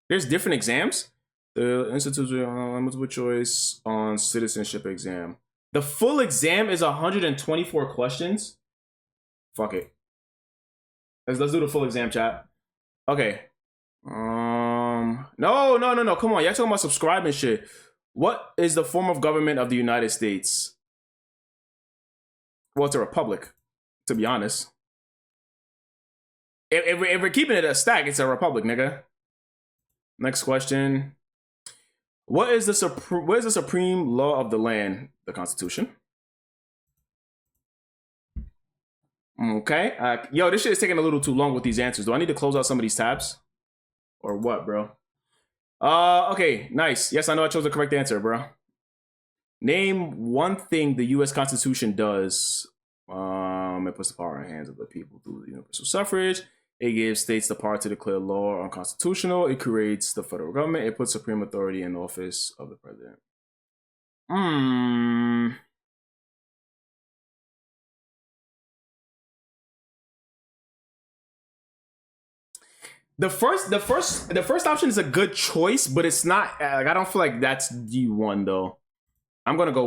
There's different exams. The Institute multiple choice on citizenship exam. The full exam is 124 questions. Fuck it. Let's do the full exam, chat. Okay. No. Come on, y'all talking about subscribing shit. What is the form of government of the United States? Well, it's a republic, to be honest. If we're keeping it a stack, it's a republic, nigga. Next question. What is the supreme law of the land? The Constitution. Okay. Yo, this shit is taking a little too long with these answers. Do I need to close out some of these tabs? Or what, bro? Okay, nice. Yes, I know I chose the correct answer, bro. Name one thing the U.S. Constitution does. It puts the power in the hands of the people through the universal suffrage. It gives states the power to declare law unconstitutional. It creates the federal government. It puts supreme authority in the office of the president. The first option is a good choice, but it's not. Like, I don't feel like that's the one though. I'm gonna go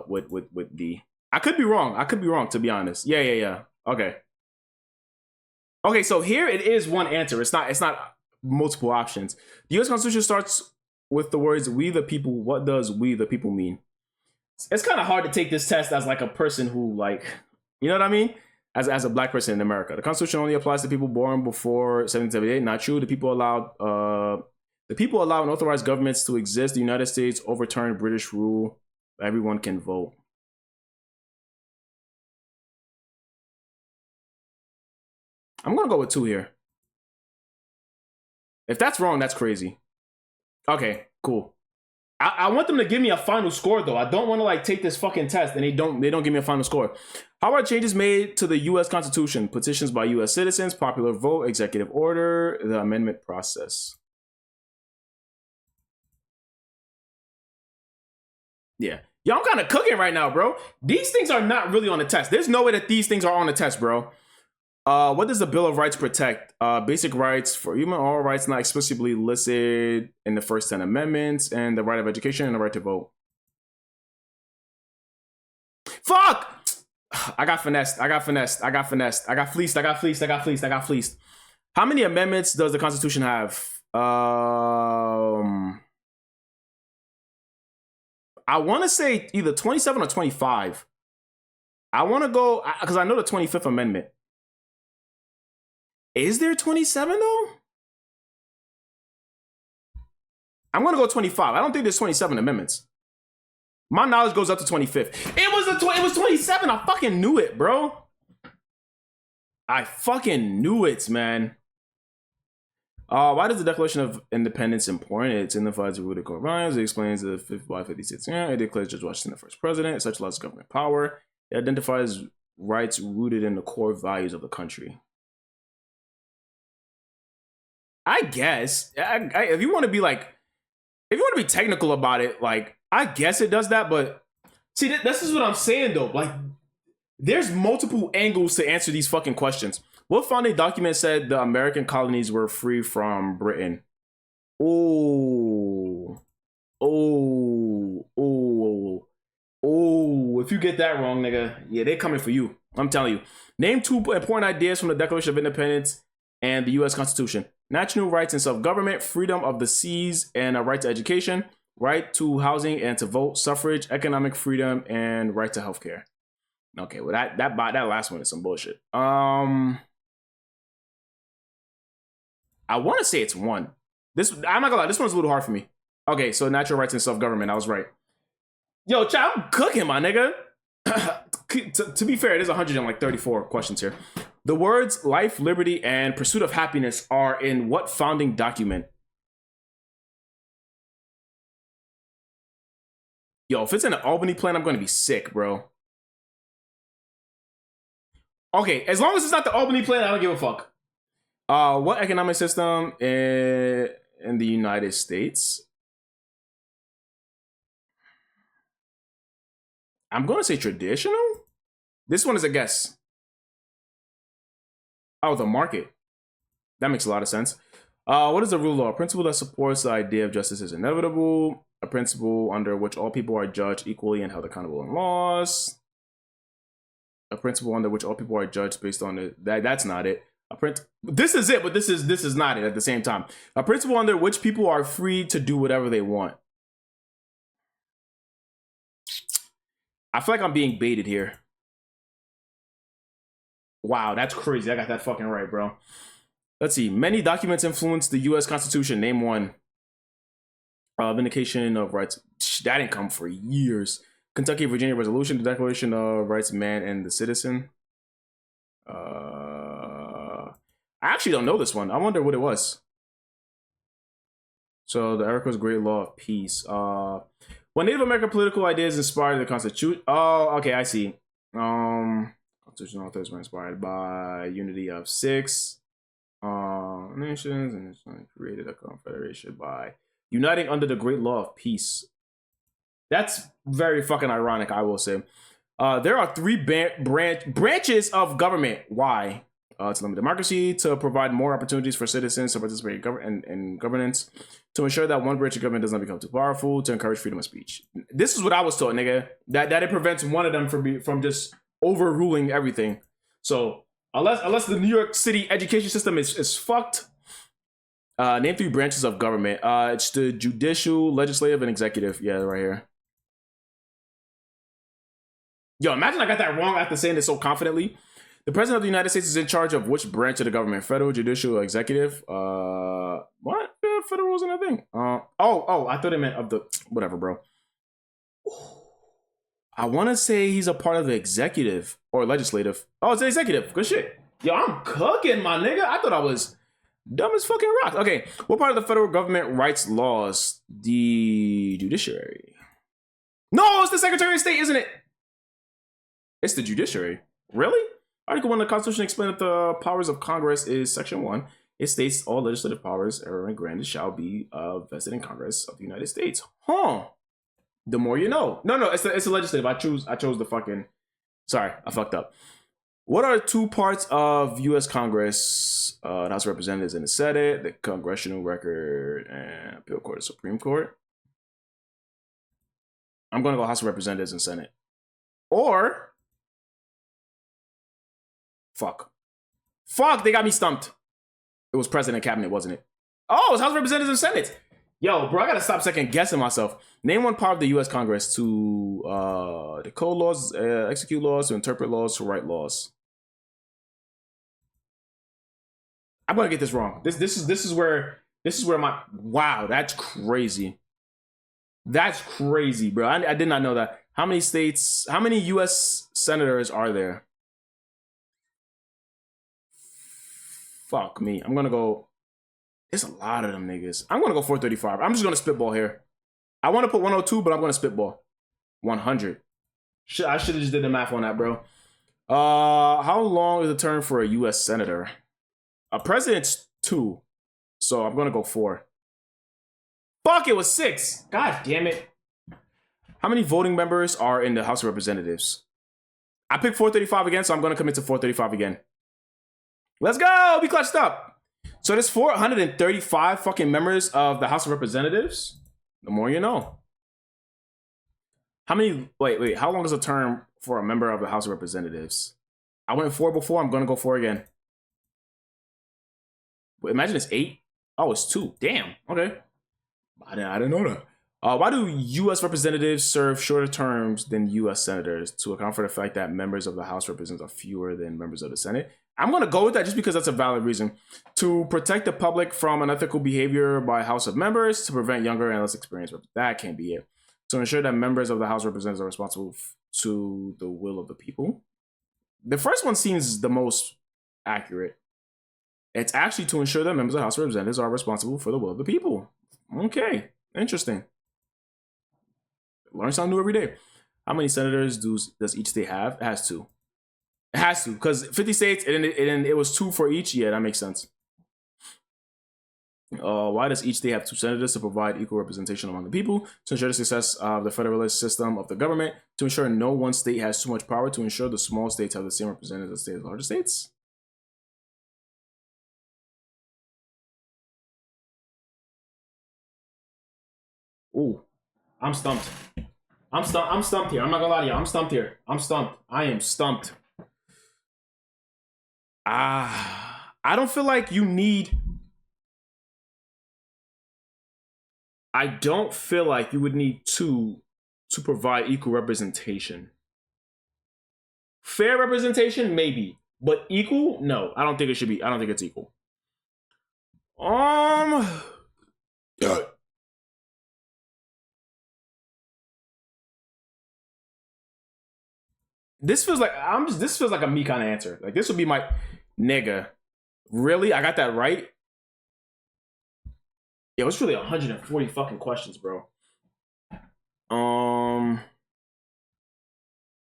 with D. I could be wrong. To be honest. Yeah. Okay. Okay, so here it is one answer. It's not multiple options. The U.S. Constitution starts with the words "We the people." What does "We the people" mean? It's kind of hard to take this test as like a person who, like, you know what I mean? As a black person in America, the Constitution only applies to people born before 1778. Not true. The people allow unauthorized governments to exist. The United States overturned British rule. Everyone can vote. I'm gonna go with 2 here. If that's wrong, that's crazy. Okay, cool. I want them to give me a final score though. I don't want to like take this fucking test and they don't give me a final score. How are changes made to the U.S. Constitution? Petitions by U.S. citizens, popular vote, executive order, the amendment process. Yeah. Yo, I'm kind of cooking right now, bro. These things are not really on the test. There's no way that these things are on the test, bro. What does the Bill of Rights protect? Basic rights for human, all rights not explicitly listed in the first 10 amendments, and the right of education and the right to vote. Fuck! I got finessed. I got fleeced. How many amendments does the Constitution have? I want to say either 27 or 25. I want to go, because I know the 25th Amendment. Is there 27 though? I'm going to go 25. I don't think there's 27 amendments. My knowledge goes up to 25th. It was 27. I fucking knew it, bro. I fucking knew it, man. Why does the Declaration of Independence important? It signifies the root of core values. It explains the 56. It declares George Washington the first president. It centralizes government power. It identifies rights rooted in the core values of the country. I guess if you want to be like, if you want to be technical about it, like, I guess it does that. But see, this is what I'm saying though. Like, there's multiple angles to answer these fucking questions. What founding document said the American colonies were free from Britain? Oh, if you get that wrong, nigga, yeah, they coming for you. I'm telling you. Name 2 important ideas from the Declaration of Independence and the U.S. Constitution. National rights and self-government, freedom of the seas and a right to education, right to housing and to vote, suffrage, economic freedom, and right to healthcare. Okay, well that last one is some bullshit. I want to say it's 1. I'm not gonna lie, this one's a little hard for me. Okay, so natural rights and self-government, I was right. Yo, chat, I'm cooking, my nigga. to be fair, there's 134 questions here. The words life, liberty, and pursuit of happiness are in what founding document? Yo, if it's in an Albany plan, I'm going to be sick, bro. Okay, as long as it's not the Albany plan, I don't give a fuck. What economic system in the United States? I'm going to say traditional. This one is a guess. Oh, the market. That makes a lot of sense. What is the rule of law? A principle that supports the idea of justice is inevitable. A principle under which all people are judged equally and held accountable in laws. A principle under which all people are judged based on it. That's not it. This is it, but this is not it at the same time. A principle under which people are free to do whatever they want. I feel like I'm being baited here. Wow, that's crazy. I got that fucking right, bro. Let's see. Many documents influence the U.S. Constitution. Name one. Vindication of rights. That didn't come for years. Kentucky, Virginia Resolution, the Declaration of Rights of Man and the Citizen. I actually don't know this one. I wonder what it was. So the Erica's Great Law of Peace. When Native American political ideas inspired the Constitution. Oh, okay, I see. Constitutional authors were inspired by unity of 6 nations and created a confederation by uniting under the Great Law of Peace. That's very fucking ironic, I will say. There are 3 branches of government. Why? To limit democracy, to provide more opportunities for citizens to participate in governance, to ensure that one branch of government does not become too powerful, to encourage freedom of speech. This is what I was taught, nigga. That it prevents one of them from just overruling everything. So unless the New York City education system is fucked, name 3 branches of government. It's the judicial, legislative, and executive. Yeah, right here. Yo, imagine I got that wrong after saying it so confidently. The president of the United States is in charge of which branch of the government? Federal, judicial, executive? What? Federal wasn't a thing. Oh, I thought it meant of the whatever, bro. I want to say he's a part of the executive or legislative. Oh, it's the executive. Good shit. Yo, I'm cooking, my nigga. I thought I was dumb as fucking rock. Okay, what part of the federal government writes laws? The judiciary. No, it's the Secretary of State, isn't it? It's the judiciary. Really? Article 1 of the Constitution explains that the powers of Congress is Section 1. It states all legislative powers ever granted shall be vested in Congress of the United States. Huh. The more you know. No, it's the legislative. I chose the fucking... Sorry, I fucked up. What are 2 parts of U.S. Congress? The House of Representatives and the Senate, the Congressional Record, and Appeal Court, the Supreme Court. I'm going to go House of Representatives and Senate. Or... Fuck, they got me stumped. It was President Cabinet, wasn't it? Oh, it's House of Representatives and Senate. Yo, bro, I gotta stop second guessing myself. Name one part of the U.S. Congress to decode laws, execute laws, to interpret laws, to write laws. I'm gonna get this wrong. This is where my wow. That's crazy. That's crazy, bro. I did not know that. How many states? How many U.S. senators are there? Fuck me. I'm gonna go. There's a lot of them niggas. I'm gonna go 435. I'm just gonna spitball here. I want to put 102, but I'm gonna spitball 100. I should have just did the math on that, bro. How long is the term for a U.S. senator? A president's 2, so I'm gonna go 4. Fuck, it was 6. God damn it. How many voting members are in the House of Representatives? I picked 435 again, so I'm gonna commit to 435 again. Let's go! We clutched up. So there's 435 fucking members of the House of Representatives. The more you know. How many... Wait. How long is a term for a member of the House of Representatives? I went 4 before. I'm going to go 4 again. Wait, imagine it's 8. Oh, it's 2. Damn. Okay. I didn't know that. Why do U.S. representatives serve shorter terms than U.S. senators? To account for the fact that members of the House represent are fewer than members of the Senate. I'm going to go with that just because that's a valid reason. To protect the public from unethical behavior by House of members, to prevent younger and less experienced. That can't be it. To ensure that members of the House representatives are responsible to the will of the people. The first one seems the most accurate. It's actually to ensure that members of the House of Representatives are responsible for the will of the people. Okay, interesting. Learn something new every day. How many senators does each state have? It has 2. It has to, because 50 states, and it was 2 for each. Yeah, that makes sense. Why does each state have 2 senators? To provide equal representation among the people, to ensure the success of the federalist system of the government, to ensure no one state has too much power, to ensure the small states have the same representatives as the larger states. Ooh, I'm stumped. I'm stumped. I'm stumped here. I'm not gonna lie to you. I'm stumped here. I'm stumped. I am stumped. I don't feel like you need. I don't feel like you would need two to provide equal representation. Fair representation, maybe, but equal, no. I don't think it should be. I don't think it's equal. This feels like this feels like a me kind of answer. Like this would be my nigga. Really? I got that right? Yeah, it's really 140 fucking questions, bro.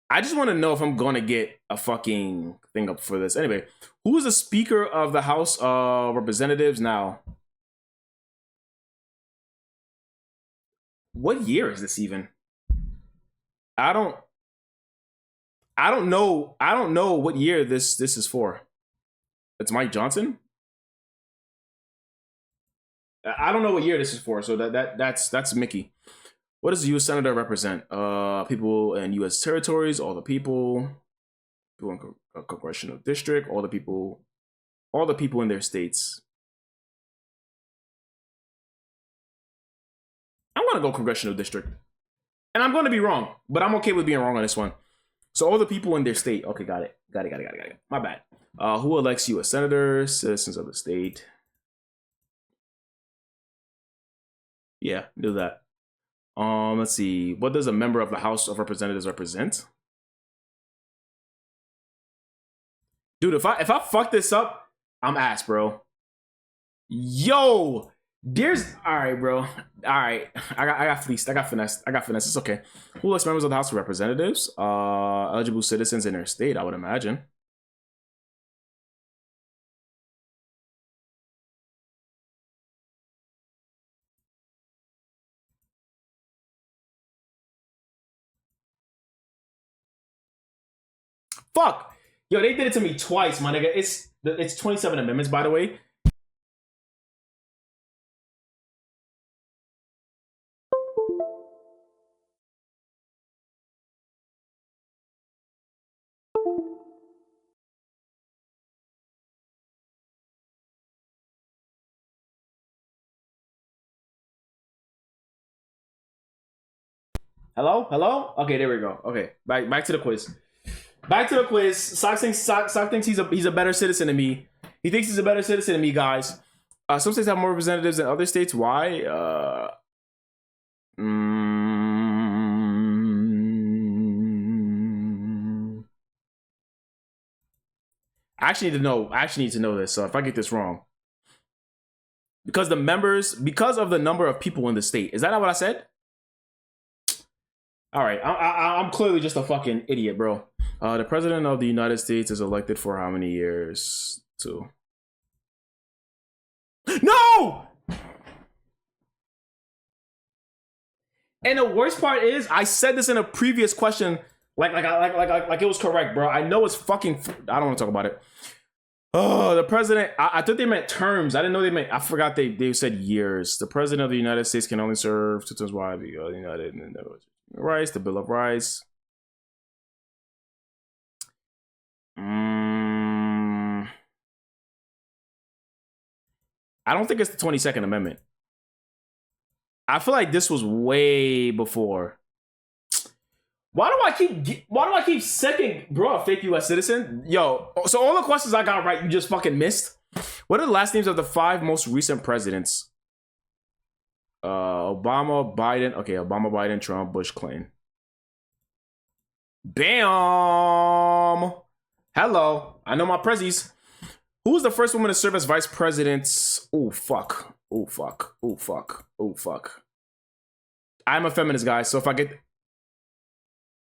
I just want to know if I'm gonna get a fucking thing up for this. Anyway, who is the Speaker of the House of Representatives now? What year is this even? I don't know. I don't know what year this is for. It's Mike Johnson. I don't know what year this is for, so that's Mickey. What does the U.S. Senator represent? People in U.S. territories, all the people in a congressional district, all the people in their states. I'm gonna go congressional district, and I'm gonna be wrong, but I'm okay with being wrong on this one. So all the people in their state. Okay, got it. My bad. Who elects U.S. senators? Citizens of the state. Yeah, do that. Let's see. What does a member of the House of Representatives represent? Dude, if I fuck this up, I'm ass, bro. Yo, there's all right, bro. All right, I got fleeced. I got finessed. It's okay. Who elects members of the House of Representatives? Eligible citizens in their state, I would imagine. Fuck. Yo, they did it to me twice, my nigga. It's 27 amendments, by the way. Hello? Okay, there we go. Okay, back to the quiz. Sock thinks he's a better citizen than me. He thinks he's a better citizen than me, guys. Some states have more representatives than other states. Why? I actually need to know this. So if I get this wrong, because of the number of people in the state. Is that not what I said? All right, I'm clearly just a fucking idiot, bro. The president of the United States is elected for how many years? 2. No! And the worst part is, I said this in a previous question, like it was correct, bro. I know it's fucking. I don't want to talk about it. Oh, the president. I thought they meant terms. I didn't know they meant. I forgot they said years. The president of the United States can only serve 2 terms while the United Rights, the Bill of Rights. I don't think it's the 22nd Amendment. I feel like this was way before. Why do I keep second, bro, a fake U.S. citizen? Yo, so all the questions I got right, you just fucking missed. What are the last names of the 5 most recent presidents? Obama, Biden. Okay, Obama, Biden, Trump, Bush, Clinton. Bam. Hello. I know my prezzies. Who was the first woman to serve as vice president? Oh, fuck. I'm a feminist, guys. So if I get...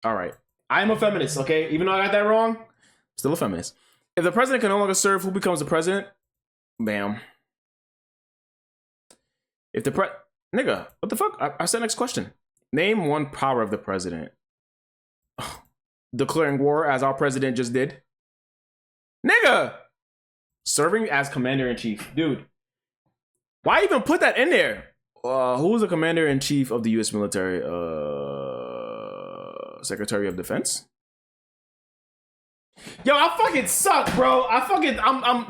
All right. I'm a feminist, okay? Even though I got that wrong, still a feminist. If the president can no longer serve, who becomes the president? Bam. If the Nigga, what the fuck? I said next question. Name one power of the president. Declaring war, as our president just did. Nigga! Serving as commander-in-chief. Dude. Why even put that in there? Who was the commander-in-chief of the U.S. military? Secretary of Defense? Yo, I fucking suck, bro.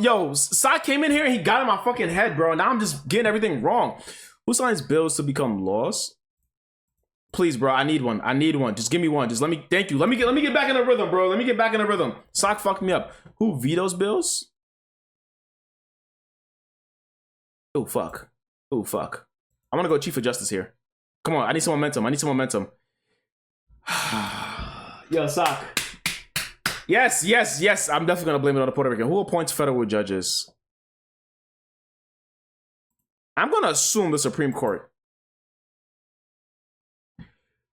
Yo, Sock came in here and he got in my fucking head, bro. Now I'm just getting everything wrong. Who signs bills to become laws? Please, bro, I need one. I need one. Just give me one. Just let me, thank you. Let me get back in the rhythm, bro. Let me get back in the rhythm. Sock fucked me up. Who vetoes bills? Oh, fuck. Oh, fuck. I'm gonna go Chief of Justice here. Come on, I need some momentum. I need some momentum. Yo, Sock. Yes, yes, yes. I'm definitely gonna blame it on the Puerto Rican. Who appoints federal judges? I'm gonna assume the Supreme Court.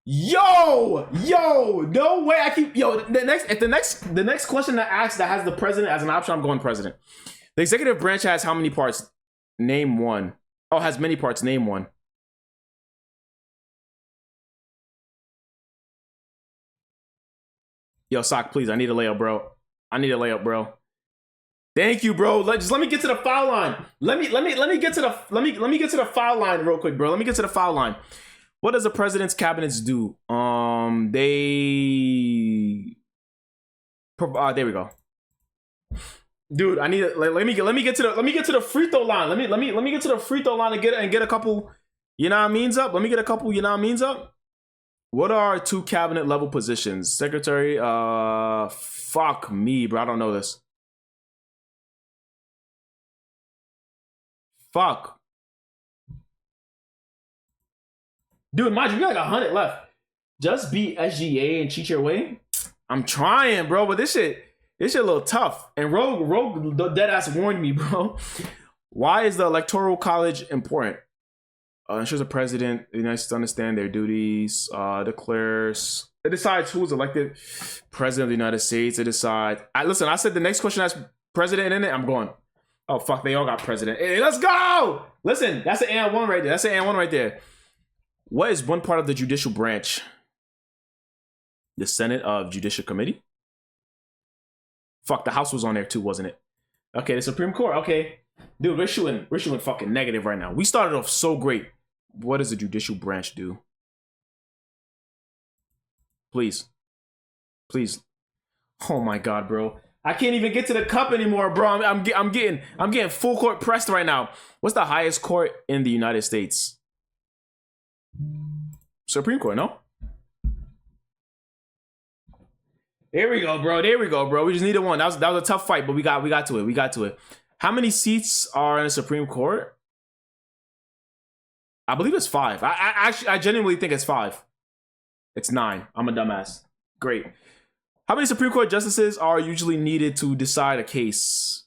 Yo, no way. I keep the next question that asks that has the president as an option, I'm going president. The executive branch has how many parts? Name one. Oh, has many parts. Name one. Yo, Sock, please. I need a layup, bro. I need a layup, bro. Thank you, bro. Just let me get to the foul line. Let me get to the foul line real quick, bro. Let me get to the foul line. What does the president's cabinets do? There we go. Dude, I need it. Let me get to the free throw line. Let me get to the free throw line and get a couple, you know what I means up. Let me get a couple, you know what I means up. What are two cabinet level positions? Secretary, fuck me, bro. I don't know this. Fuck. Dude, mind you, we got like 100 left. Just beat SGA and cheat your way. I'm trying, bro, but this shit a little tough. And Rogue deadass warned me, bro. Why is the Electoral College important? Ensures the president of the United States understand their duties. Declares. It decides who's elected president of the United States. It decides. Listen, I said the next question has president in it. I'm going. Oh, fuck. They all got president. Hey, let's go. Listen, that's an and one right there. That's an and one right there. What is one part of the judicial branch? The Senate of Judicial Committee? Fuck, the House was on there too, wasn't it? Okay, the Supreme Court. Okay. Dude, we're shooting fucking negative right now. We started off so great. What does the judicial branch do? Please. Please. Oh my God, bro. I can't even get to the cup anymore, bro. I'm getting full court pressed right now. What's the highest court in the United States? Supreme Court, no? There we go, bro. There we go, bro. We just needed one. That was a tough fight, but we got to it. We got to it. How many seats are in the Supreme Court? I believe it's 5. I genuinely think it's 5. It's 9. I'm a dumbass. Great. How many Supreme Court justices are usually needed to decide a case?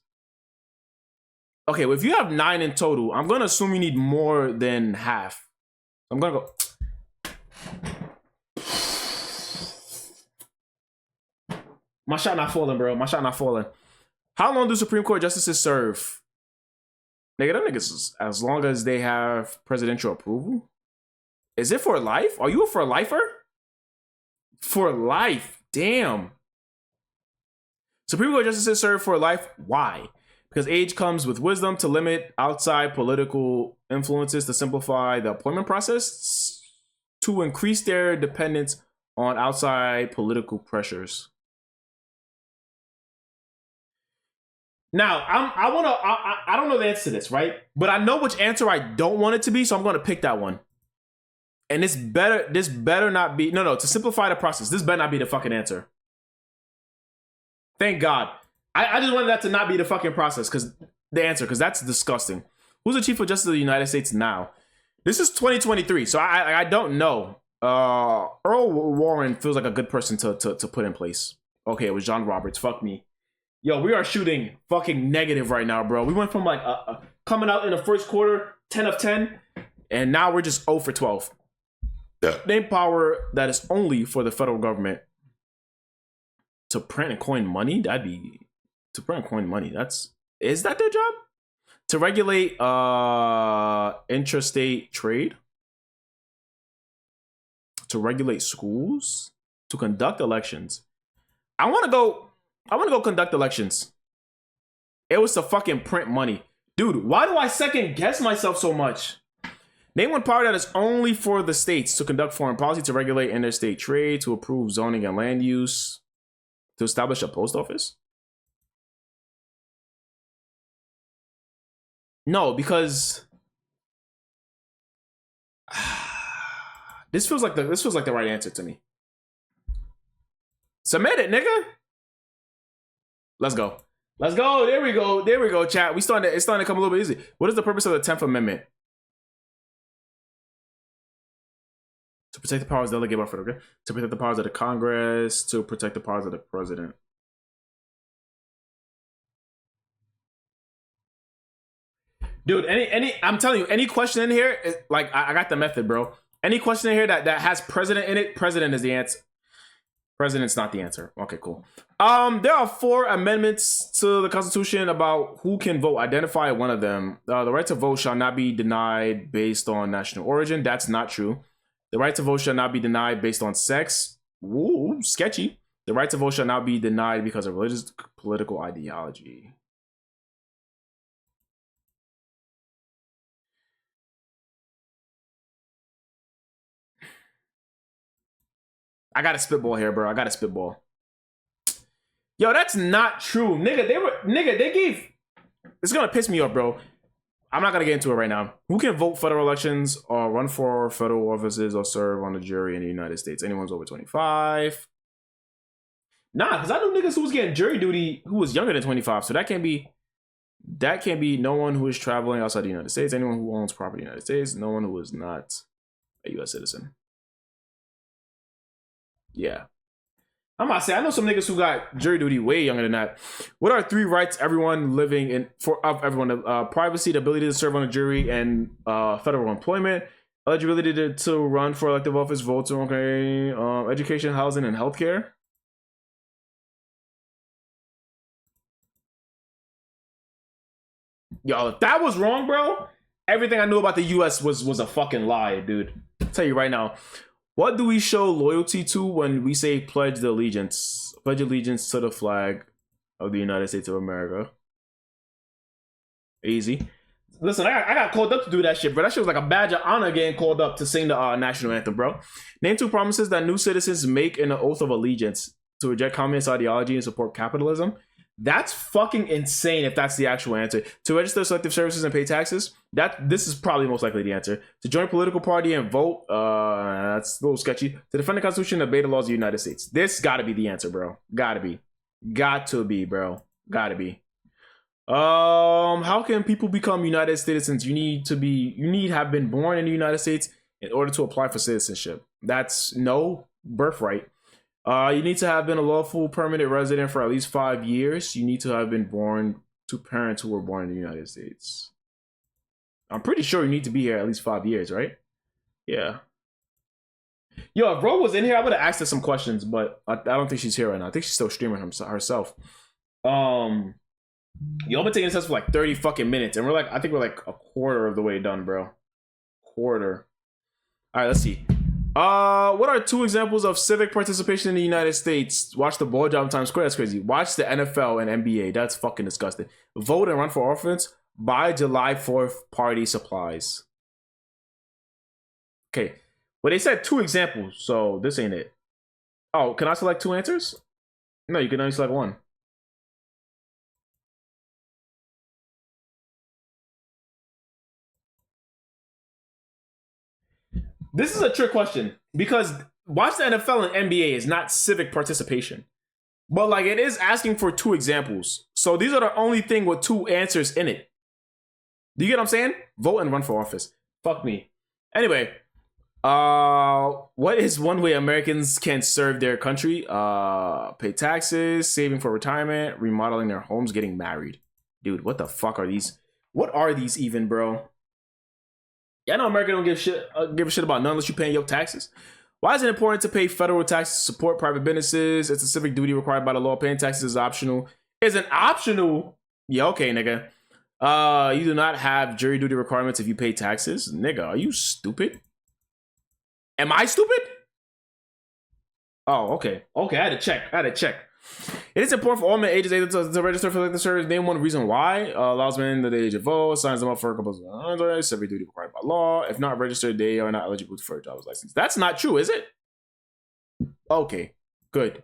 Okay, well, if you have 9 in total, I'm going to assume you need more than half. I'm going to go. My shot not falling, bro. My shot not falling. How long do Supreme Court justices serve? Nigga, them niggas, as long as they have presidential approval. Is it for life? Are you a for lifer? For life. Damn. Supreme Court justices serve for life. Why? Because age comes with wisdom to limit outside political influences, to simplify the appointment process, to increase their dependence on outside political pressures. Now, I don't know the answer to this, right? But I know which answer I don't want it to be, so I'm going to pick that one. And this better not be, no, to simplify the process, this better not be the fucking answer. Thank God. I just wanted that to not be the fucking process, because that's disgusting. Who's the Chief of Justice of the United States now? This is 2023, so I don't know. Earl Warren feels like a good person to put in place. Okay, it was John Roberts. Fuck me. Yo, we are shooting fucking negative right now, bro. We went from like coming out in the first quarter, 10 of 10, and now we're just 0 for 12. Yeah. Name power that is only for the federal government. To print and coin money? To print and coin money. Is that their job? To regulate interstate trade? To regulate schools? To conduct elections? I want to go conduct elections. It was to fucking print money. Dude, why do I second guess myself so much? Name one power that is only for the states: to conduct foreign policy, to regulate interstate trade, to approve zoning and land use, to establish a post office. No, because this feels like the right answer to me. Submit it, nigga. Let's go. Let's go. There we go. There we go, chat. It's starting to come a little bit easy. What is the purpose of the 10th Amendment? To protect the powers delegated by federal government, to protect the powers of the Congress, to protect the powers of the president. Dude, I'm telling you, any question in here, like I got the method, bro. Any question in here that has president in it, president is the answer. President's not the answer. Okay, cool. There are 4 amendments to the Constitution about who can vote. Identify one of them. The right to vote shall not be denied based on national origin. That's not true. The right to vote shall not be denied based on sex. Ooh, sketchy. The right to vote shall not be denied because of religious, political ideology. I got to spitball here, bro. I got to spitball. Yo, that's not true. Nigga, they gave... It's going to piss me off, bro. I'm not going to get into it right now. Who can vote federal elections or run for federal offices or serve on the jury in the United States? Anyone's over 25. Nah, because I know niggas who was getting jury duty who was younger than 25. So that can't be no one who is traveling outside the United States. Anyone who owns property in the United States. No one who is not a U.S. citizen. Yeah. I'm about to say, I know some niggas who got jury duty way younger than that. What are 3 rights everyone living in of everyone? Privacy, the ability to serve on a jury, and federal employment. Eligibility to run for elective office, votes, okay. Education, housing, and healthcare. Yo, if that was wrong, bro, everything I knew about the U.S. was a fucking lie, dude. I'll tell you right now. What do we show loyalty to when we say pledge allegiance? Pledge allegiance to the flag of the United States of America. Easy. Listen, I got called up to do that shit, bro. That shit was like a badge of honor getting called up to sing the national anthem, bro. Name 2 promises that new citizens make in the oath of allegiance: to reject communist ideology and support capitalism. That's fucking insane if that's the actual answer. To register selective services and pay taxes. This is probably most likely the answer. To join a political party and vote. That's a little sketchy. To defend the Constitution and obey the laws of the United States. This gotta be the answer, bro. Gotta be. Got to be, bro. Gotta be. How can people become United States citizens? You need to have been born in the United States in order to apply for citizenship. That's no birthright. You need to have been a lawful permanent resident for at least 5 years. You need to have been born to parents who were born in the United States. I'm pretty sure you need to be here at least 5 years, right? Yeah. Yo, if Ro was in here, I would have asked her some questions, but I don't think she's here right now. I think she's still streaming herself. Yo, I've been taking this test for like 30 fucking minutes, and I think we're like a quarter of the way done, bro. Quarter. All right, let's see. What are 2 examples of civic participation in the United States? Watch the ball job in Times Square. That's crazy. Watch the NFL and NBA. That's fucking disgusting. Vote and run for office. Buy July 4th party supplies. Okay. Well, they said 2 examples, so this ain't it. Oh, can I select 2 answers? No, you can only select 1. This is a trick question because watch the NFL and NBA is not civic participation, but like it is asking for 2 examples. So these are the only thing with 2 answers in it. Do you get what I'm saying? Vote and run for office. Fuck me. Anyway, what is one way Americans can serve their country? Pay taxes, saving for retirement, remodeling their homes, getting married. Dude, what the fuck are these? What are these even, bro? Yeah, I know America don't give a shit about none unless you're paying your taxes. Why is it important to pay federal taxes to support private businesses? It's a civic duty required by the law. Paying taxes is optional. Is an optional? Yeah, okay, nigga. You do not have jury duty requirements if you pay taxes. Nigga, are you stupid? Am I stupid? Oh, okay. Okay, I had to check. It is important for all men ages 8 to register for the service. Name one reason why. Allows men the age of vote, signs them up for a couple of every duty required by law. If not registered, they are not eligible for a driver's license. That's not true, is it? Okay, good.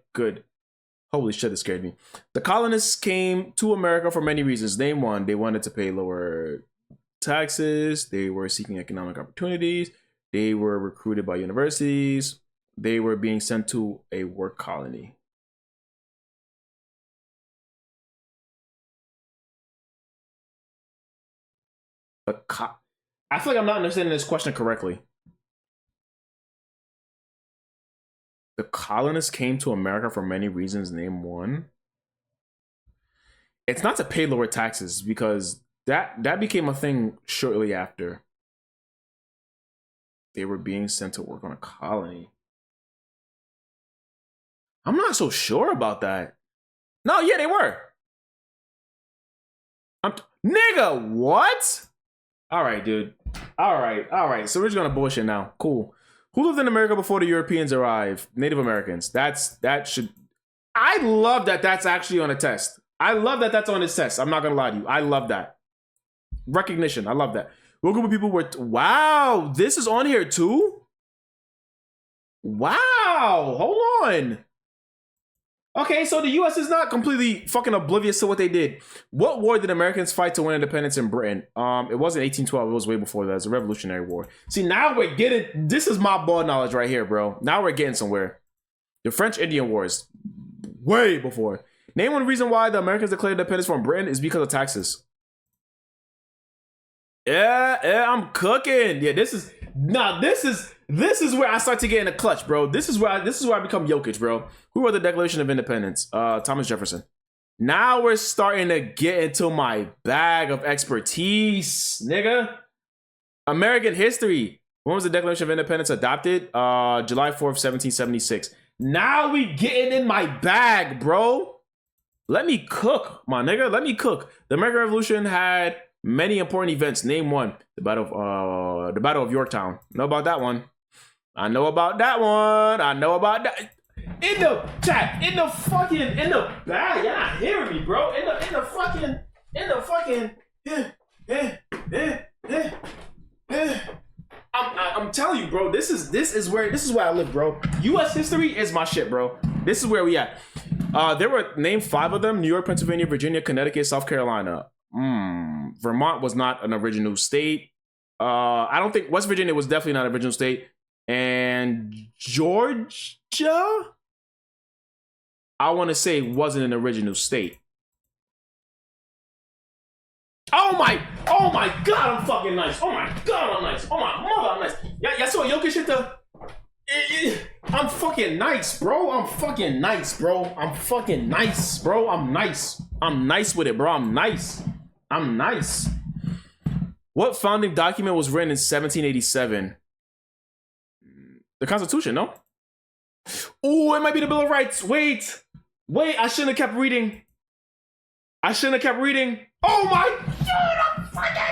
Holy shit, it scared me. The colonists came to America for many reasons. Name one. They wanted to pay lower taxes. They were seeking economic opportunities. They were recruited by universities. They were being sent to a work colony. I feel like I'm not understanding this question correctly. The colonists came to America for many reasons. Name one. It's not to pay lower taxes because that became a thing shortly after. They were being sent to work on a colony. I'm not so sure about that. No, yeah, they were. Nigga, what? All right, dude. All right. So we're just gonna bullshit now. Cool. Who lived in America before the Europeans arrived? Native Americans. That should. I love that that's actually on a test. I love that that's on his test. I'm not gonna lie to you. I love that. Recognition. I love that. What group of people were? Wow, this is on here too. Wow, hold on. Okay, so the U.S. is not completely fucking oblivious to what they did. What war did Americans fight to win independence in Britain? It wasn't 1812. It was way before that. It's a Revolutionary War. See, now we're getting. This is my ball knowledge right here, bro. Now we're getting somewhere. The French Indian Wars, way before. Name one reason why the Americans declared independence from Britain is because of taxes. Yeah, I'm cooking. Yeah, this is where I start to get in a clutch, bro. This is where I become Jokic, bro. Who wrote the Declaration of Independence? Thomas Jefferson. Now we're starting to get into my bag of expertise, nigga. American history. When was the Declaration of Independence adopted? July 4th, 1776. Now we getting in my bag, bro. Let me cook, my nigga. Let me cook. The American Revolution had many important events. Name one. The Battle of Yorktown. Know about that one. I know about that one. I know about that. In the chat, in the bag. You're not hearing me, bro. In the fucking. I'm telling you, bro. This is where I live, bro. U.S. history is my shit, bro. This is where we at. There were named 5 of them: New York, Pennsylvania, Virginia, Connecticut, South Carolina. Vermont was not an original state. I don't think West Virginia was definitely not an original state. And Georgia, I want to say, wasn't an original state. Oh my God, I'm fucking nice. Oh my God, I'm nice. Oh my mother, I'm nice. Yeah, saw Jokic hit the. I'm fucking nice, bro. I'm fucking nice, bro. I'm fucking nice, bro. I'm nice. I'm nice with it, bro. I'm nice. I'm nice. What founding document was written in 1787? The Constitution, no? Oh, it might be the Bill of Rights. Wait, I shouldn't have kept reading. Oh my God, I'm fucking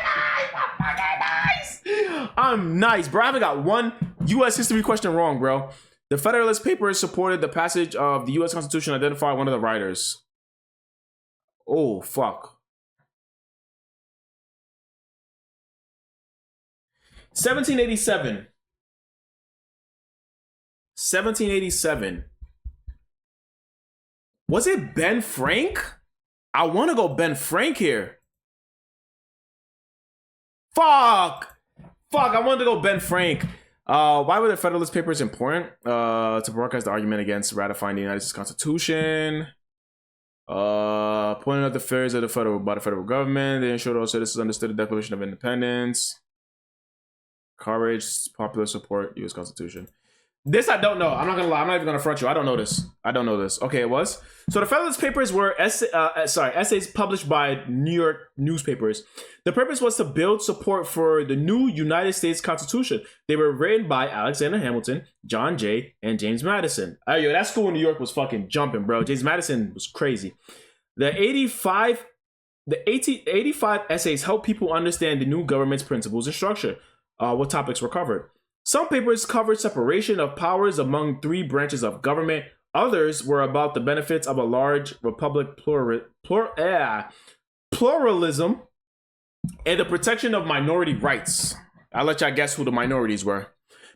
nice. I'm nice, bro. I haven't got one U.S. history question wrong, bro. The Federalist Papers supported the passage of the U.S. Constitution, identify one of the writers. Oh, fuck. 1787. 1787. Was it Ben Frank? I want to go Ben Frank here. Fuck, I wanted to go Ben Frank. Why were the Federalist Papers important? To broadcast the argument against ratifying the United States Constitution. Pointing out the failures of the federal government. They ensured all citizens understood the Declaration of Independence. Courage, popular support, U.S. Constitution. This I don't know. I'm not gonna lie. I'm not even gonna front you. I don't know this. Okay, it was. So the Federalist Papers were essays published by New York newspapers. The purpose was to build support for the new United States Constitution. They were written by Alexander Hamilton, John Jay, and James Madison. Yo, that school in New York was fucking jumping, bro. James Madison was crazy. The 85 essays help people understand the new government's principles and structure. What topics were covered? Some papers covered separation of powers among 3 branches of government, Others were about the benefits of a large republic pluralism and the protection of minority rights. I'll let y'all guess who the minorities were.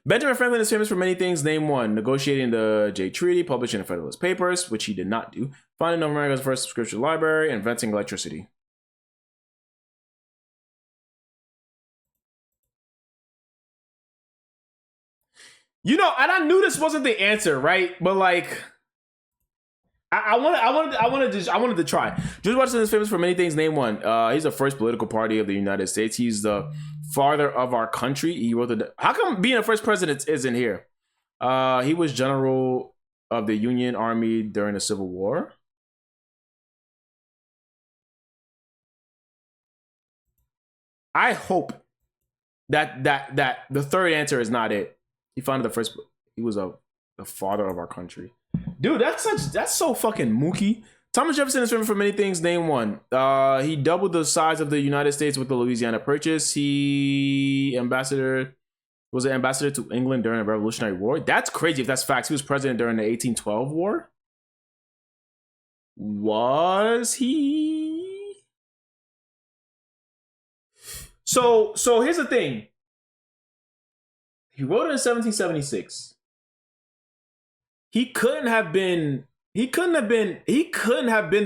Benjamin Franklin is famous for many things. Name one: negotiating the Jay Treaty, publishing the Federalist Papers, which he did not do, founding North America's first subscription library, inventing electricity. You know, and I knew this wasn't the answer, right? But like, I wanted to try. George Washington is famous for many things. Name one. He's the first political party of the United States. He's the father of our country. He wrote the. How come being the first president isn't here? He was general of the Union Army during the Civil War. I hope that the third answer is not it. He founded the first. He was the father of our country. Dude, that's so fucking mookie. Thomas Jefferson is famous for many things. Name one. He doubled the size of the United States with the Louisiana Purchase. He was an ambassador to England during the Revolutionary War. That's crazy if that's facts. He was president during the 1812 war. Was he? So here's the thing. He wrote it in 1776. He couldn't have been the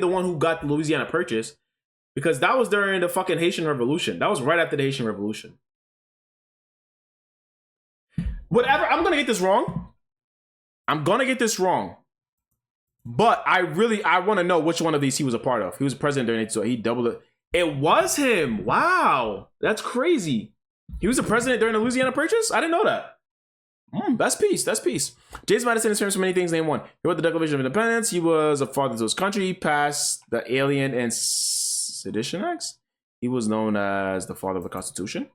one who got the Louisiana Purchase, because that was during the fucking Haitian Revolution. That was right after the Haitian Revolution. Whatever, I'm gonna get this wrong. But I want to know which one of these he was a part of. He was president during it, so he doubled it. It was him. Wow, that's crazy. He was the president during the Louisiana Purchase? I didn't know that. That's peace. James Madison is famous for many things. Name one. He wrote the Declaration of Independence. He was a father to his country. He passed the Alien and Sedition Acts. He was known as the father of the Constitution.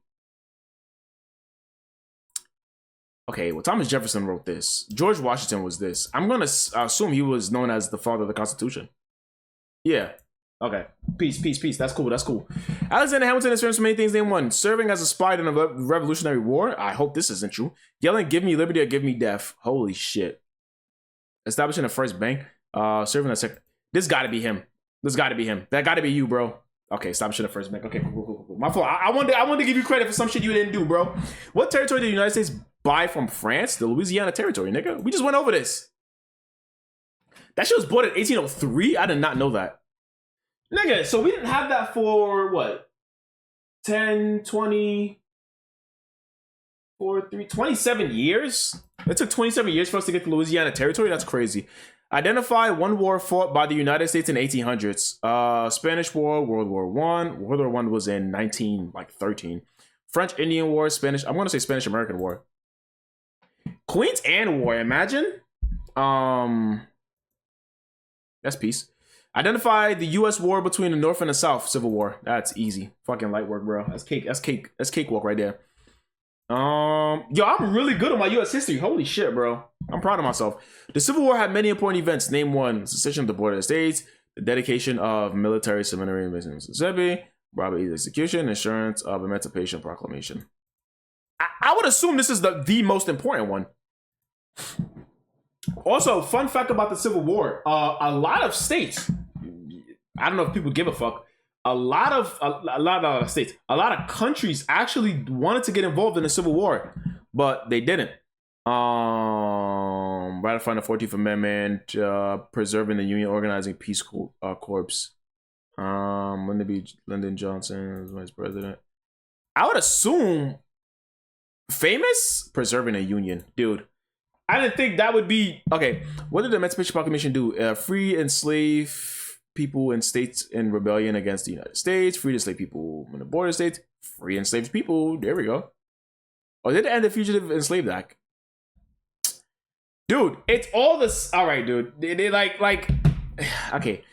Okay, well, Thomas Jefferson wrote this. George Washington was this. I'm going to assume he was known as the father of the Constitution. Yeah. Okay. Peace. That's cool. Alexander Hamilton is famous for many things. Name one. Serving as a spy in the Revolutionary War. I hope this isn't true. Yelling, "Give me liberty or give me death." Holy shit. Establishing the first bank. Serving as second. This gotta be him. That gotta be you, bro. Okay, establishing the first bank. Okay, cool. My fault. I wanted to give you credit for some shit you didn't do, bro. What territory did the United States buy from France? The Louisiana Territory, nigga. We just went over this. That shit was bought in 1803? I did not know that. Nigga, so we didn't have that for what? 10, 20, 27 years? It took 27 years for us to get the Louisiana Territory? That's crazy. Identify one war fought by the United States in 1800s. Spanish War, World War I. World War I was in 1913. French Indian War, Spanish. I'm going to say Spanish American War. Queen's Anne War, imagine. That's peace. Identify the U.S. war between the North and the South. Civil War. That's easy. Fucking light work, bro. That's cakewalk right there. Yo, I'm really good on my U.S. history. Holy shit, bro. I'm proud of myself. The Civil War had many important events. Name one. Secession of the border states. The dedication of military seminary in Mississippi. Robert E's execution. Assurance of Emancipation Proclamation. I would assume this is the most important one. Also, fun fact about the Civil War. A lot of states, I don't know if people give a fuck, a lot of states, a lot of countries actually wanted to get involved in the Civil War, but they didn't. Ratifying the 14th Amendment, preserving the Union, organizing Peace Corps. Lyndon Johnson was vice president. I would assume famous preserving a Union, dude. I didn't think that would be okay. What did the Emancipation Proclamation do? Free enslaved people in states in rebellion against the United States. Free enslaved people in the border states. Free enslaved people. There we go. Oh, did it end the Fugitive Enslaved Act? Dude, it's all this. All right, dude. They like. Okay,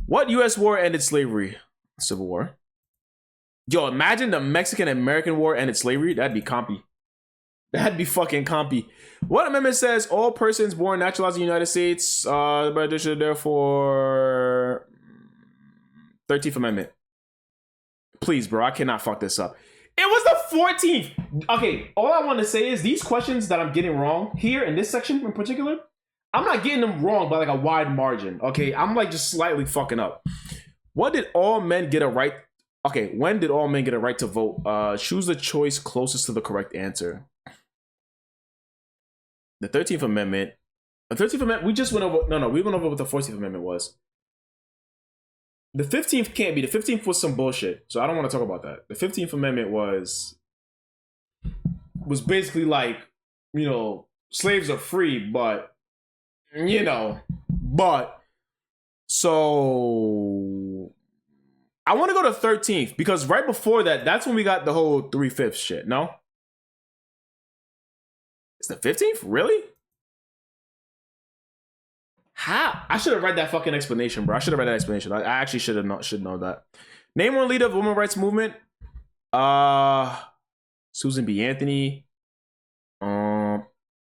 what U.S. war ended slavery? Civil War. Yo, imagine the Mexican-American War ended slavery. That'd be compy. That'd be fucking compy. What amendment says all persons born naturalized in the United States, by addition, therefore, 13th Amendment. Please, bro, I cannot fuck this up. It was the 14th. Okay, all I want to say is these questions that I'm getting wrong here in this section in particular, I'm not getting them wrong by like a wide margin. Okay, I'm like just slightly fucking up. What did all men get a right? Okay, when did all men get a right to vote? Choose the choice closest to the correct answer. The 13th Amendment. The 13th Amendment, we just went over. No, we went over what the 14th Amendment was. The 15th can't be. The 15th was some bullshit, so I don't want to talk about that. The 15th Amendment was basically like, you know, slaves are free, but, you know, so I want to go to 13th because right before that, that's when we got the whole 3/5 shit. No, it's the 15th, really? How? I should have read that fucking explanation, bro. I should have read that explanation. I actually should know that. Name one leader of the women's rights movement. Susan B. Anthony.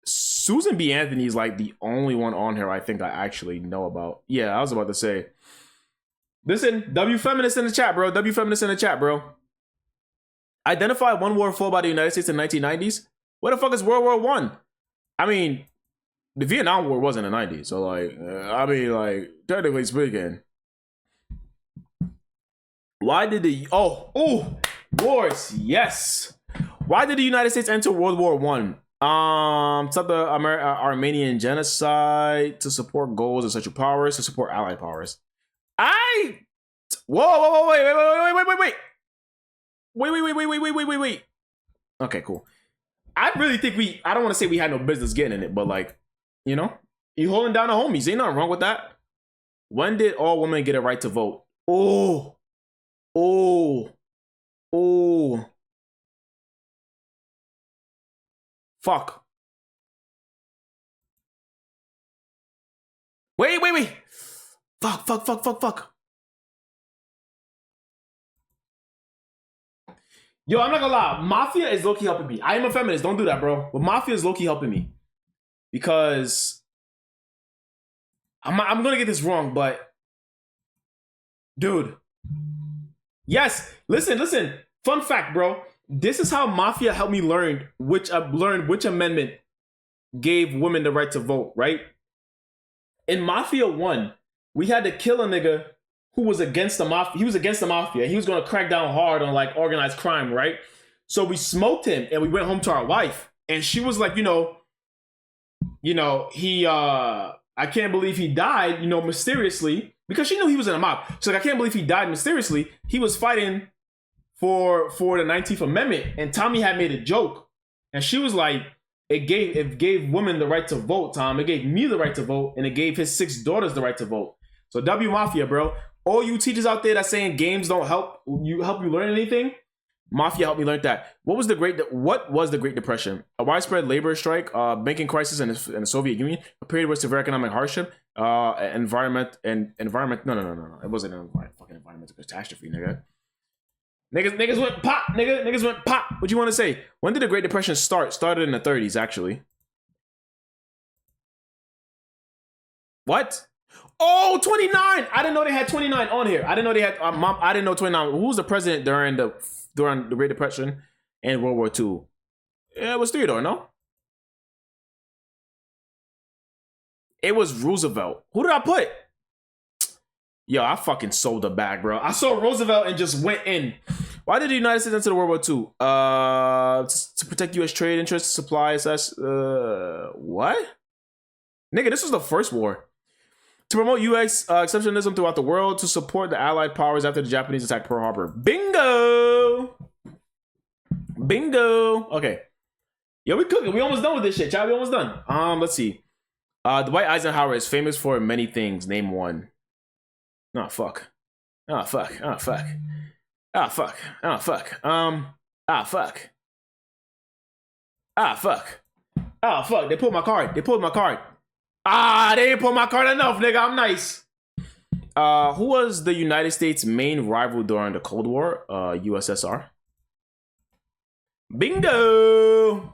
Susan B. Anthony is like the only one on here I think I actually know about. Yeah, I was about to say. Listen, W feminists in the chat, bro. W feminists in the chat, bro. Identify one war fought by the United States in the 1990s. What the fuck is World War I? I mean, the Vietnam War was in the 90s, so like, I mean, like, technically speaking. Why did the wars? Yes. Why did the United States enter World War I? Stop the Armenian genocide, to support goals of Central Powers, to support Allied powers. Wait. Okay, cool. I really think I don't want to say we had no business getting in it, but like, you know, you holding down the homies. Ain't nothing wrong with that. When did all women get a right to vote? Fuck. Wait. Fuck. Yo, I'm not gonna lie. Mafia is low-key helping me. I am a feminist. Don't do that, bro. But Mafia is low-key helping me. Because I'm gonna get this wrong, but dude. Yes. Listen. Fun fact, bro. This is how Mafia helped me learn which amendment gave women the right to vote, right? In Mafia 1, we had to kill a nigga who was against the Mafia. He was against the Mafia. He was going to crack down hard on like organized crime, right? So we smoked him and we went home to our wife. And she was like, he, I can't believe he died, mysteriously, because she knew he was in a mob. She's like, I can't believe he died mysteriously. He was fighting for the 19th Amendment. And Tommy had made a joke. And she was like, it gave women the right to vote, Tom. It gave me the right to vote. And it gave his 6 daughters the right to vote. So W Mafia, bro. All you teachers out there that saying games don't help you learn anything, Mafia helped me learn that. What was the Great Depression? A widespread labor strike, banking crisis in the Soviet Union, a period with severe economic hardship, environment. No. It wasn't a fucking environmental catastrophe, nigga. Niggas went pop, nigga. Niggas went pop. What you want to say? When did the Great Depression start? Started in the 30s, actually. What? Oh, 29. I didn't know they had 29 on here. I didn't know they had. I didn't know 29. Who was the president during the Great Depression and World War II? Yeah, it was Theodore, no? It was Roosevelt. Who did I put? Yo, I fucking sold the bag, bro. I saw Roosevelt and just went in. Why did the United States enter World War II? To protect U.S. trade interests, supplies. What? Nigga, this was the first war. To promote U.S. exceptionalism throughout the world, to support the Allied powers after the Japanese attacked Pearl Harbor. Bingo! Okay. Yo, we cooking. We almost done with this shit, child. We almost done. Let's see. Dwight Eisenhower is famous for many things. Name one. Oh, fuck. They pulled my card. They didn't pull my card enough, nigga. I'm nice. Who was the United States' main rival during the Cold War? USSR. Bingo.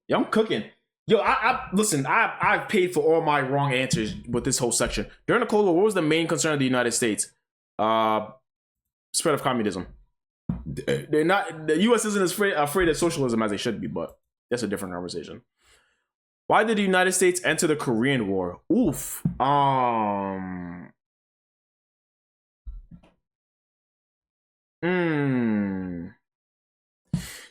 Yo, I'm cooking. Yo, listen, I've paid for all my wrong answers with this whole section. During the Cold War, what was the main concern of the United States? Spread of communism. They're not. The U.S. isn't as afraid of socialism as they should be, but that's a different conversation. Why did the United States enter the Korean War? Oof. Hmm.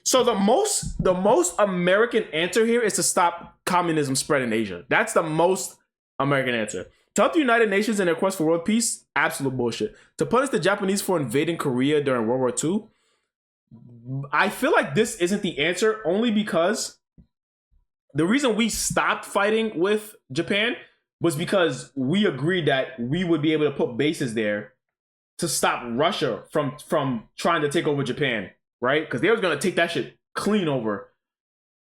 So the most American answer here is to stop communism spread in Asia. That's the most American answer. To help the United Nations in their quest for world peace, absolute bullshit. To punish the Japanese for invading Korea during World War II, I feel like this isn't the answer only because the reason we stopped fighting with Japan was because we agreed that we would be able to put bases there to stop Russia from trying to take over Japan, right? Because they was gonna take that shit clean over.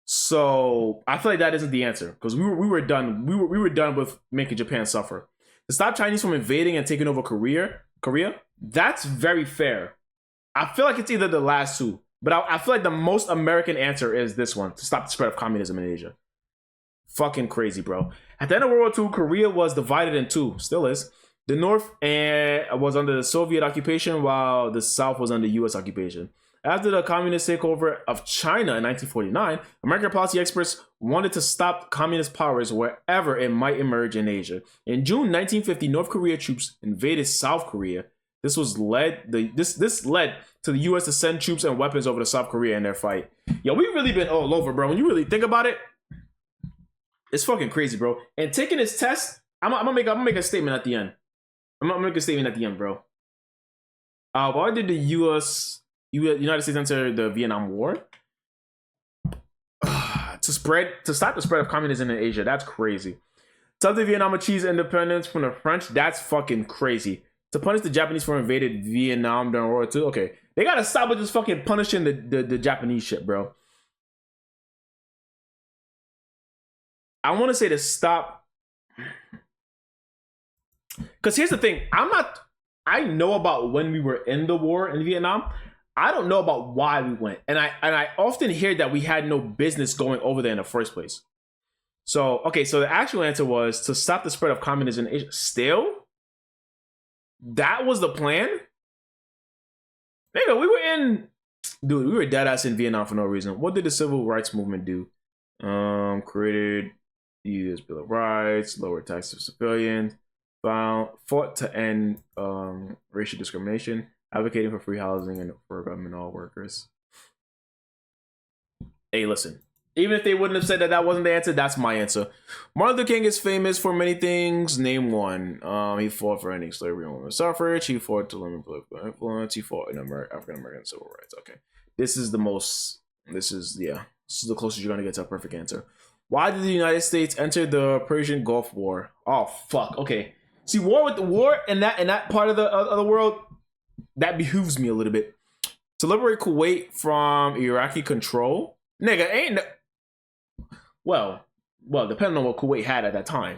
So I feel like that isn't the answer because we were done. We were done with making Japan suffer. To stop Chinese from invading and taking over Korea, that's very fair. I feel like it's either the last two, but I feel like the most American answer is this one to stop the spread of communism in Asia. Fucking crazy, bro. At the end of World War II, Korea was divided in two, still is. The North was under the Soviet occupation, while the South was under U.S. occupation. After the communist takeover of China in 1949, American policy experts wanted to stop communist powers wherever it might emerge in Asia. In June 1950, North Korea troops invaded South Korea. This led to the U.S. to send troops and weapons over to South Korea in their fight. Yo, we've really been all over, bro. When you really think about it, it's fucking crazy, bro. And taking this test, I'm gonna make a statement at the end. I'm gonna make a statement at the end, bro. Why did the United States enter the Vietnam War? To stop the spread of communism in Asia. That's crazy. To help the Vietnam achieve independence from the French. That's fucking crazy. To punish the Japanese for invaded Vietnam during World War II. Okay, they gotta stop with this fucking punishing the Japanese shit, bro. I want to say to stop. Because here's the thing. I know about when we were in the war in Vietnam. I don't know about why we went. And I often hear that we had no business going over there in the first place. So, okay, so the actual answer was to stop the spread of communism in Asia. Still? That was the plan? Nigga, we were dead ass in Vietnam for no reason. What did the civil rights movement do? Created the U.S. Bill of Rights, lower taxes for civilians, fought to end racial discrimination, advocating for free housing and for government all workers. Hey, listen. Even if they wouldn't have said that wasn't the answer, that's my answer. Martin Luther King is famous for many things. Name one. He fought for ending slavery and women's suffrage. He fought to limit political influence. He fought in African American civil rights. Okay, this is the closest you're gonna get to a perfect answer. Why did the United States enter the Persian Gulf War? Oh fuck. Okay. See, war in that part of the world, that behooves me a little bit. To liberate Kuwait from Iraqi control, nigga, ain't. Well, depending on what Kuwait had at that time.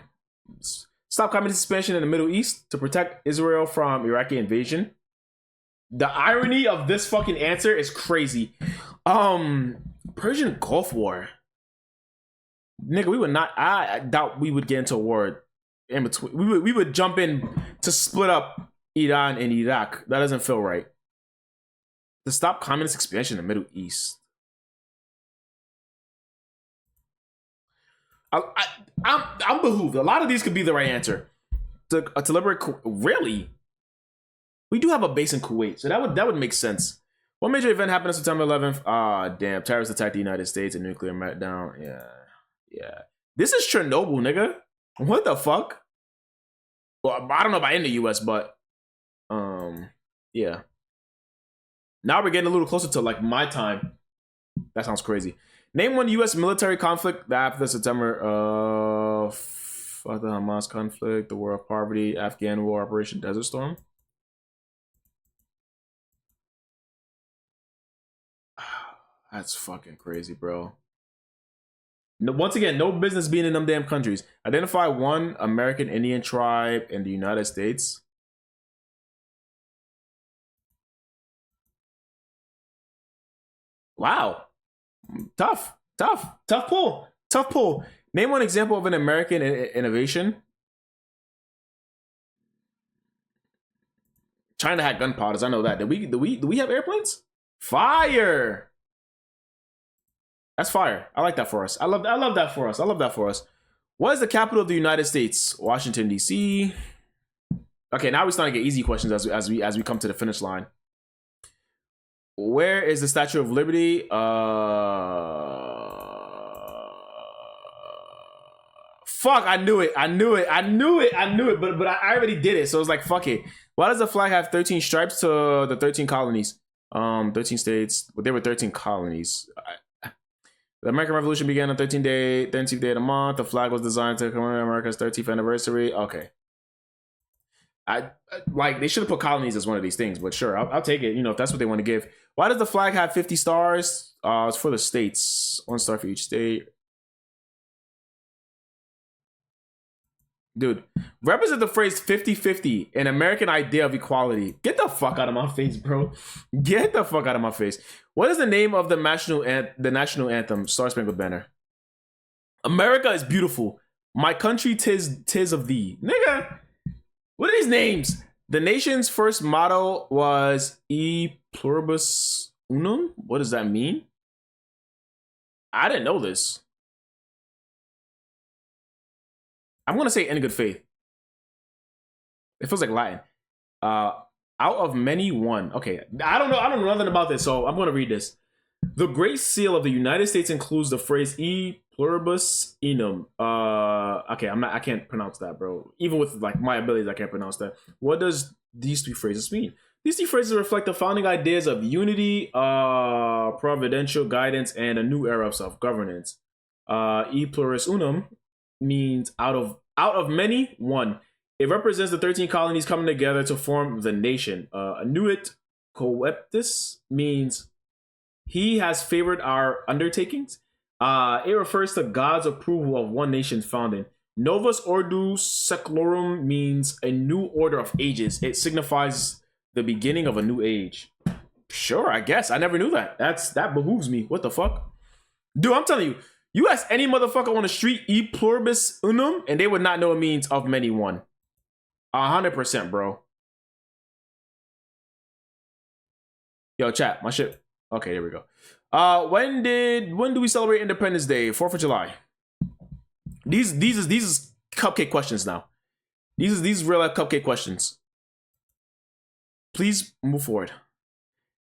Stop communist expansion in the Middle East to protect Israel from Iraqi invasion. The irony of this fucking answer is crazy. Persian Gulf War. Nigga, we would not. I doubt we would get into a war in between. We would jump in to split up Iran and Iraq. That doesn't feel right. To stop communist expansion in the Middle East. I'm behooved. A lot of these could be the right answer. To liberate, really? We do have a base in Kuwait, so that would make sense. What major event happened on September 11th? Ah, damn! Terrorists attacked the United States and nuclear meltdown. Yeah. This is Chernobyl, nigga. What the fuck? Well, I don't know about in the U.S., but yeah. Now we're getting a little closer to like my time. That sounds crazy. Name one U.S. military conflict after September after the Hamas conflict, the War of Poverty, Afghan War, Operation Desert Storm. That's fucking crazy, bro. No, once again, no business being in them damn countries. Identify one American Indian tribe in the United States. Wow. Tough pull. Name one example of an American innovation. China had gunpowders. I know that. Do we have airplanes? Fire. That's fire. I like that for us. I love that for us. I love that for us. What is the capital of the United States? Washington, D.C. Okay, now we're starting to get easy questions as we come to the finish line. Where is the Statue of Liberty? Fuck, I knew it. But I already did it, so it's like, fuck it. Why does the flag have 13 stripes to the 13 colonies? 13 states. Well, there were 13 colonies. The American Revolution began on 13th day of the month. The flag was designed to commemorate America's 13th anniversary. Okay. I like, they should have put colonies as one of these things, but sure, I'll take it. You know, if that's what they want to give. Why does the flag have 50 stars? It's for the states. 1 star for each state. Dude, represent the phrase 50-50, an American idea of equality. Get the fuck out of my face, bro. Get the fuck out of my face. What is the name of the national anthem, Star Spangled Banner? America is beautiful. My country tis of thee. Nigga, what are these names? The nation's first motto was E pluribus unum. What does that mean? I didn't know this. I'm gonna say in good faith. It feels like Latin. Out of many, one. Okay, I don't know nothing about this, so I'm gonna read this. The Great Seal of the United States includes the phrase "E pluribus unum." Okay, I can't pronounce that, bro. Even with like my abilities, I can't pronounce that. What does these 3 phrases mean? These 3 phrases reflect the founding ideas of unity, providential guidance, and a new era of self-governance. E pluribus unum means out of many, one. It represents the 13 colonies coming together to form the nation. Annuit coeptis means he has favored our undertakings. It refers to God's approval of one nation's founding. Novus Ordo Seclorum means a new order of ages. It signifies the beginning of a new age. Sure, I guess. I never knew that. That behooves me. What the fuck? Dude, I'm telling you, you ask any motherfucker on the street, E pluribus unum, and they would not know it means of many, one. 100%, bro. Yo, chat, my shit. Okay, there we go. When do we celebrate Independence Day? 4th of July. These is cupcake questions now. These is real life cupcake questions. Please move forward.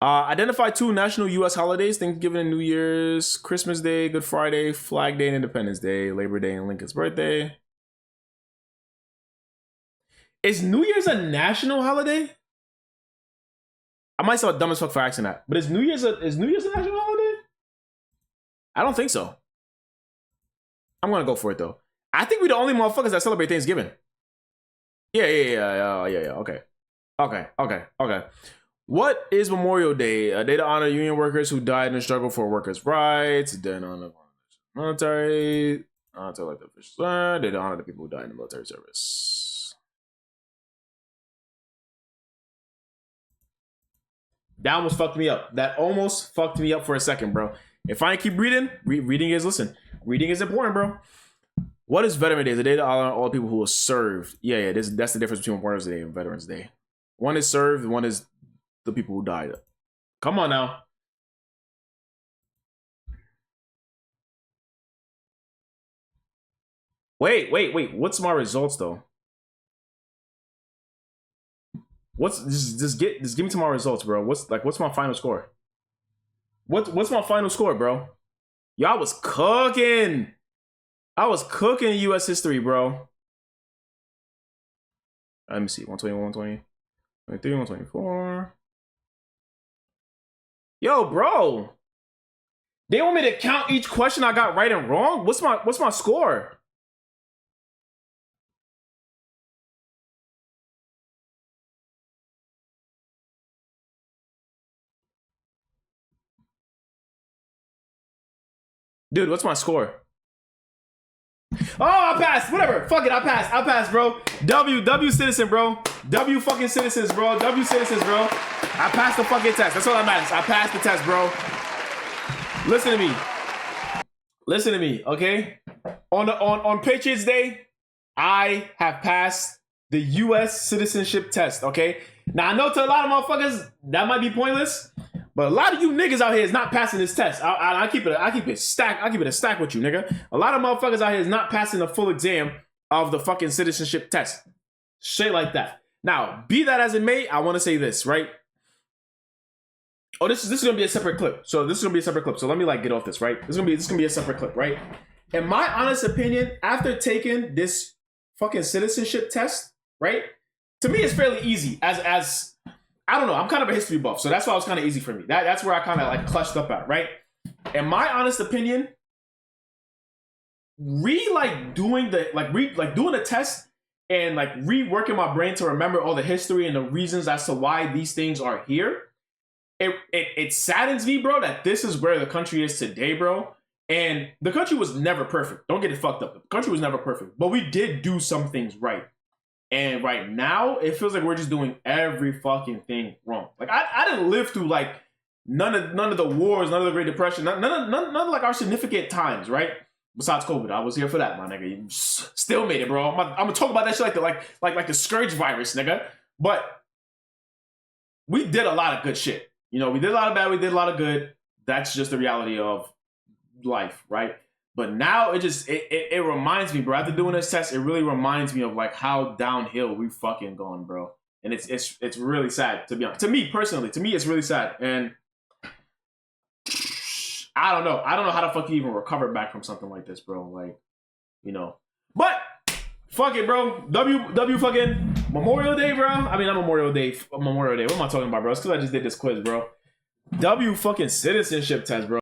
Identify 2 national U.S. holidays: Thanksgiving and New Year's, Christmas Day, Good Friday, Flag Day and Independence Day, Labor Day and Lincoln's birthday. Is New Year's a national holiday? I might sound dumb as fuck for asking that, but is New Year's a national holiday? I don't think so. I'm gonna go for it though. I think we're the only motherfuckers that celebrate Thanksgiving. Yeah. Okay. What is Memorial Day? A day to honor union workers who died in the struggle for workers' rights. A day to honor the military. To elect officials. A day to honor the people who died in the military service. That almost fucked me up. That almost fucked me up for a second, bro. If I keep reading, reading is important, bro. What is Veterans Day? The day to honor all the people who have served. Yeah. That's the difference between Memorial Day and Veterans Day. One is served, one is the people who died. Come on now. Wait. What's my results though? Just give me to my results, bro. What's my final score? What's my final score, bro? Y'all was cooking. I was cooking U.S. history, bro. Let me see. 120, 120, 123, 124. Yo, bro. They want me to count each question I got right and wrong? What's my score? Dude, what's my score? Oh, I passed. Whatever. Fuck it. I passed, bro. W citizen, bro. W fucking citizens, bro. W citizens, bro. I passed the fucking test. That's all that matters. I passed the test, bro. Listen to me, okay? On Patriots Day, I have passed the U.S. citizenship test, okay? Now, I know to a lot of motherfuckers, that might be pointless, But a lot of you niggas out here is not passing this test. I keep it a stack with you, nigga. A lot of motherfuckers out here is not passing the full exam of the fucking citizenship test. Shit like that. Now, be that as it may, I want to say this, right? Oh, this is gonna be a separate clip. So this is gonna be a separate clip. So let me like get off this, right? This is gonna be a separate clip, right? In my honest opinion, after taking this fucking citizenship test, right? To me, it's fairly easy. As I don't know, I'm kind of a history buff, so that's why it was kind of easy for me. That's where I kind of like clutched up at, right? In my honest opinion, doing the test and like reworking my brain to remember all the history and the reasons as to why these things are here. It saddens me, bro, that this is where the country is today, bro. And the country was never perfect. Don't get it fucked up. The country was never perfect, but we did do some things right. And right now, it feels like we're just doing every fucking thing wrong. Like I didn't live through like none of the wars, none of the Great Depression, none of like our significant times, right? Besides COVID, I was here for that, my nigga. You still made it, bro. I'm gonna talk about that shit like the scourge virus, nigga. But we did a lot of good shit. You know, we did a lot of bad, we did a lot of good. That's just the reality of life, right? But now it reminds me, bro. After doing this test, it really reminds me of like how downhill we fucking gone, bro. And it's really sad, to be honest. To me personally, it's really sad. And I don't know how the fuck you even recover back from something like this, bro. Like, you know. But fuck it, bro. W fucking Memorial Day, bro. I mean, not Memorial Day. What am I talking about, bro? It's because I just did this quiz, bro. W fucking citizenship test, bro.